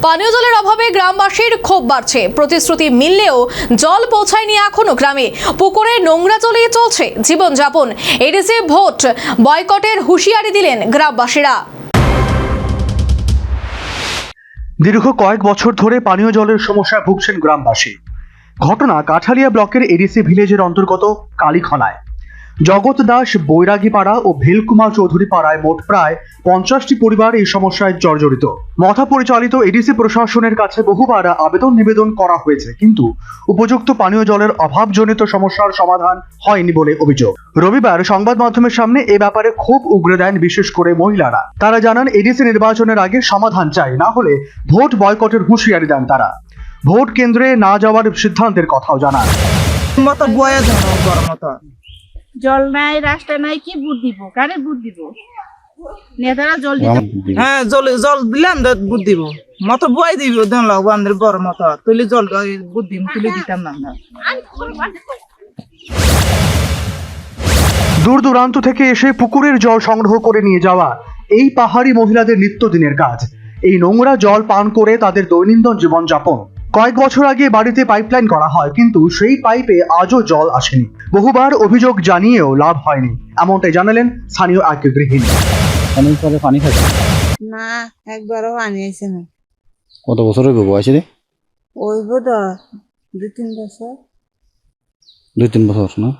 পানীয় জলের অভাবে গ্রামবাসীর ক্ষোভ বাড়ছে। প্রতিশ্রুতি মিললেও জল পৌঁছায়নি এখনো গ্রামে। পুকুরে নোংরা জলেই চলছে জীবনযাপন। এডিসি ভোট বয়কটের হুঁশিয়ারি দিলেন গ্রামবাসীরা। দীর্ঘ কয়েক বছর ধরে পানীয় জলের সমস্যায় ভুগছেন গ্রামবাসী। ঘটনা কাঠালিয়া ব্লকের এডিসি ভিলেজের অন্তর্গত কালীখলায়। জগৎ দাস বৈরাগীপাড়া ও ভেলকুমার চৌধুরী পাড়ায় মোট প্রায় 50টি পরিবার এই সমস্যায় জর্জরিত। মথা পরিচালিত এডিসি প্রশাসনের কাছে বহুবার আবেদন নিবেদন করা হয়েছে, কিন্তু উপযুক্ত পানীয় জলের অভাবজনিত সমস্যার সমাধান হয়নি বলে অভিযোগ। রবিবার সংবাদ মাধ্যমের সামনে এ ব্যাপারে ক্ষোভ উগরে দেন বিশেষ করে মহিলারা। তারা জানান, এডিসি নির্বাচনের আগে সমাধান চাই, না হলে ভোট বয়কটের হুঁশিয়ারি দেন তারা। ভোট কেন্দ্রে না যাওয়ার সিদ্ধান্তের কথাও জানান। জল নাই, রাস্তা নাই, কি বুট দিব, কারে বুট দিব? নেতারা জল দিতে, হ্যাঁ জল দিলাম বুট দিব, মতো বয় দিব, দেন লাগবো আমাদের বড় মতো তুলে জল বুট দিব, তুলে দিতাম না। দূর দূরান্ত থেকে এসে পুকুরের জল সংগ্রহ করে নিয়ে যাওয়া এই পাহাড়ি মহিলাদের নিত্যদিনের কাজ। এই নোংরা জল পান করে তাদের দৈনন্দিন জীবনযাপন। কয়েক বছর আগে বাড়িতে পাইপলাইন করা হয়, কিন্তু সেই পাইপে আজও জল আসেনি। বহুবার অভিযোগ জানিয়েও লাভ হয়নি, এমনটাই জানালেন স্থানীয় এক গৃহিণী। পানি খাচ্ছে না, একবারও পানি আইছে না। কত বছর হইব বয়সে রে? ওইব তো 2-3 বছর। 2-3 বছর না?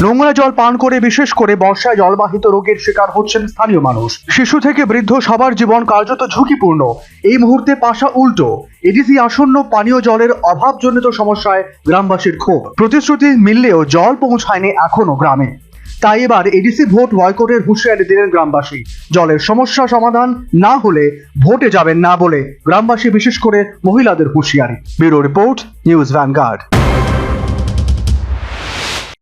নোংরা জল পান করে বিশেষ করে বর্ষায় জলবাহিত রোগের শিকার হচ্ছেন স্থানীয় মানুষ। শিশু থেকে বৃদ্ধ সবার জীবন কার্যত ঝুঁকিপূর্ণ। এই মুহূর্তে পাশা উল্টো। এডিসি আসন্ন পানীয় জলের অভাবজনিত সমস্যায় গ্রামবাসীর ক্ষোভ। প্রতিশ্রুতি মিললেও জল পৌঁছায়নি এখনো গ্রামে। তাই এবার এডিসি ভোট বয়কটের হুঁশিয়ারি দিলেন গ্রামবাসী। জলের সমস্যা সমাধান না হলে ভোটে যাবেন না বলে গ্রামবাসী বিশেষ করে মহিলাদের হুঁশিয়ারি। Bureau report, news vanguard.